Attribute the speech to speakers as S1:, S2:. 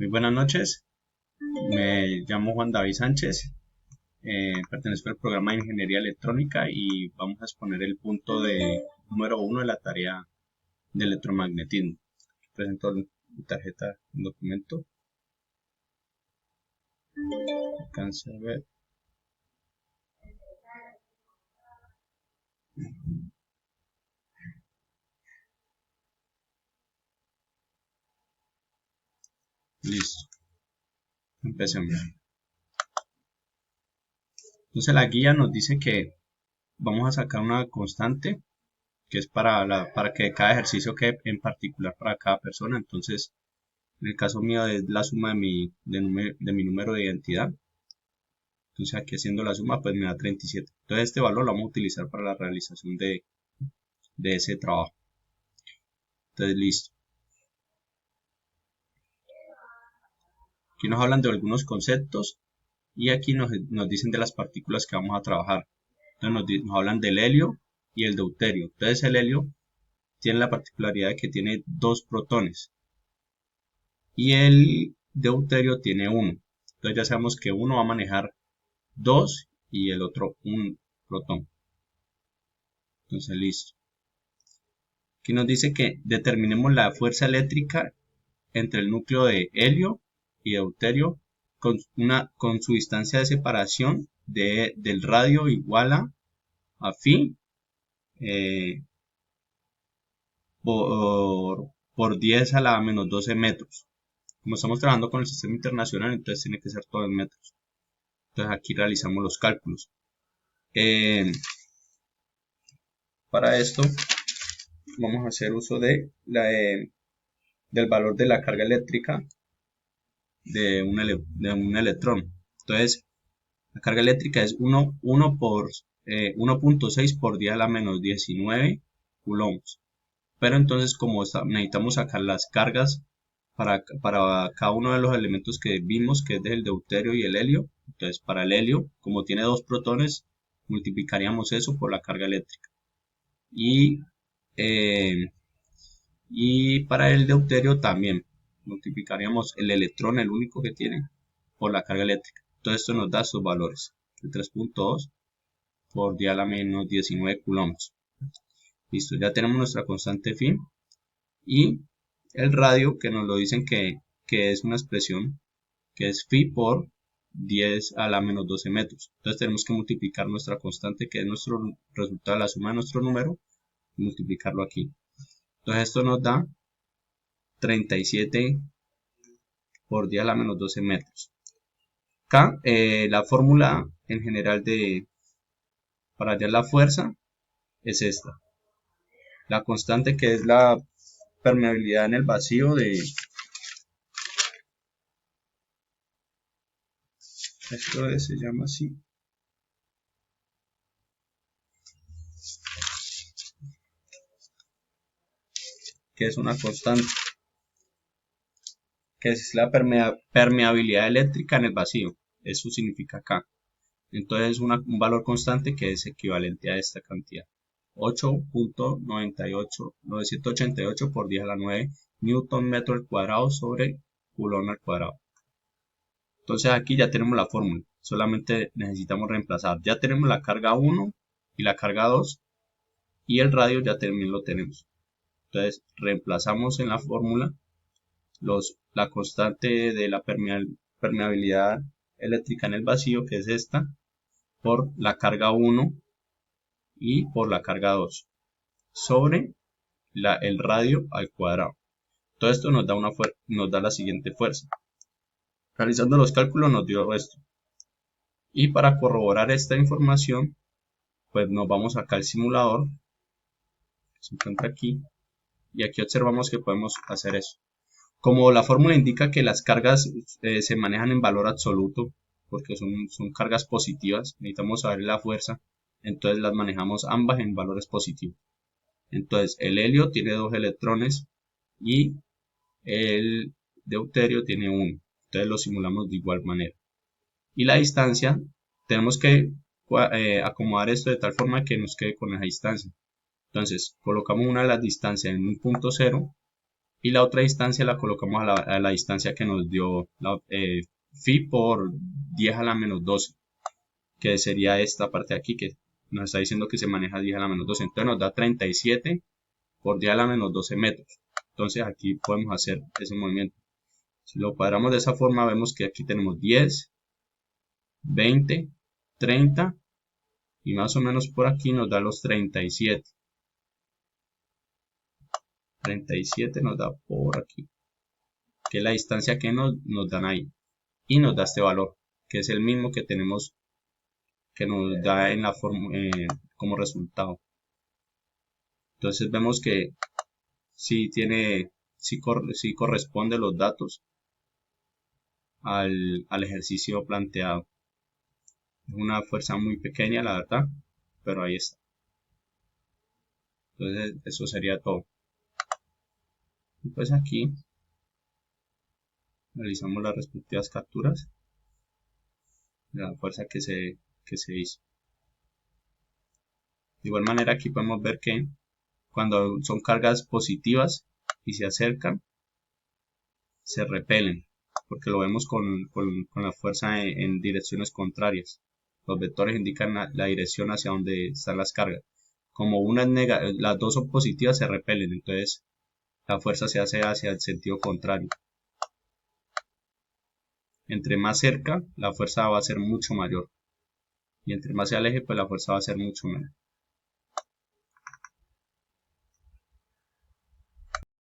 S1: Muy buenas noches, me llamo Juan David Sánchez, pertenezco al programa de Ingeniería Electrónica y vamos a exponer el punto número uno de la tarea de electromagnetismo. Presento mi tarjeta, un documento, alcanza a ver. Listo, empecemos. Entonces la guía nos dice que vamos a sacar una constante que es para que cada ejercicio quede en particular para cada persona. Entonces, en el caso mío es la suma de mi número de identidad. Entonces aquí haciendo la suma pues me da 37. Entonces este valor lo vamos a utilizar para la realización de ese trabajo. Entonces listo. Aquí nos hablan de algunos conceptos y aquí nos dicen de las partículas que vamos a trabajar. Entonces nos hablan del helio y el deuterio. Entonces el helio tiene la particularidad de que tiene 2 protones y el deuterio tiene 1. Entonces ya sabemos que uno va a manejar 2 y el otro un protón. Entonces listo. Aquí nos dice que determinemos la fuerza eléctrica entre el núcleo de helio y deuterio con su distancia de separación del radio igual a phi por 10 a la menos 12 metros. Como estamos trabajando con el sistema internacional, entonces tiene que ser todo en metros. Entonces aquí realizamos los cálculos. Para esto vamos a hacer uso del valor de la carga eléctrica de un electrón. Entonces, la carga eléctrica es 1.6 por 10 a la menos 19 coulombs. Pero entonces, como necesitamos sacar las cargas para cada uno de los elementos que vimos, que es el deuterio y el helio, entonces para el helio, como tiene 2 protones, multiplicaríamos eso por la carga eléctrica. Y para el deuterio también multiplicaríamos el electrón, el único que tiene, por la carga eléctrica. Entonces esto nos da estos valores, de 3.2 por 10 a la menos 19 coulombs. Listo, ya tenemos nuestra constante phi y el radio que nos lo dicen que es una expresión que es phi por 10 a la menos 12 metros. Entonces tenemos que multiplicar nuestra constante, que es nuestro resultado de la suma de nuestro número, y multiplicarlo aquí. Entonces esto nos da 37 por 10 a la menos 12 metros. Acá la fórmula en general para hallar la fuerza es esta. La constante, que es la permeabilidad en el vacío esto se llama así. Que es una constante, que es la permeabilidad eléctrica en el vacío. Eso significa acá. Entonces un valor constante que es equivalente a esta cantidad. 8.988 por 10 a la 9 newton metro al cuadrado sobre coulomb al cuadrado. Entonces aquí ya tenemos la fórmula. Solamente necesitamos reemplazar. Ya tenemos la carga 1 y la carga 2. Y el radio ya también lo tenemos. Entonces reemplazamos en la fórmula la constante de la permeabilidad eléctrica en el vacío, que es esta, por la carga 1 y por la carga 2 sobre el radio al cuadrado. Todo esto nos da la siguiente fuerza. Realizando los cálculos nos dio esto. Y para corroborar esta información, pues nos vamos acá al simulador, que se encuentra aquí, y aquí observamos que podemos hacer eso. Como la fórmula indica que las cargas se manejan en valor absoluto, porque son cargas positivas, necesitamos saber la fuerza, entonces las manejamos ambas en valores positivos. Entonces el helio tiene 2 electrones y el deuterio tiene 1, entonces lo simulamos de igual manera. Y la distancia, tenemos que acomodar esto de tal forma que nos quede con esa distancia. Entonces colocamos una de las distancias en un punto 0 y la otra distancia la colocamos a la distancia que nos dio la phi por 10 a la menos 12, que sería esta parte de aquí que nos está diciendo que se maneja 10 a la menos 12, entonces nos da 37 por 10 a la menos 12 metros. Entonces aquí podemos hacer ese movimiento. Si lo cuadramos de esa forma, vemos que aquí tenemos 10, 20, 30 y más o menos por aquí nos da los 37. 37 nos da por aquí, que es la distancia que nos dan ahí. Y nos da este valor, que es el mismo que tenemos, que nos da en la como resultado. Entonces vemos que sí corresponde los datos al ejercicio planteado. Es una fuerza muy pequeña, la verdad, pero ahí está. Entonces eso sería todo. Y pues aquí realizamos las respectivas capturas de la fuerza que se hizo. De igual manera aquí podemos ver que cuando son cargas positivas y se acercan, se repelen, porque lo vemos con la fuerza en direcciones contrarias. Los vectores indican la dirección hacia donde están las cargas. Como las dos son positivas, se repelen, entonces la fuerza se hace hacia el sentido contrario. Entre más cerca, la fuerza va a ser mucho mayor. Y entre más se aleje, pues la fuerza va a ser mucho menor.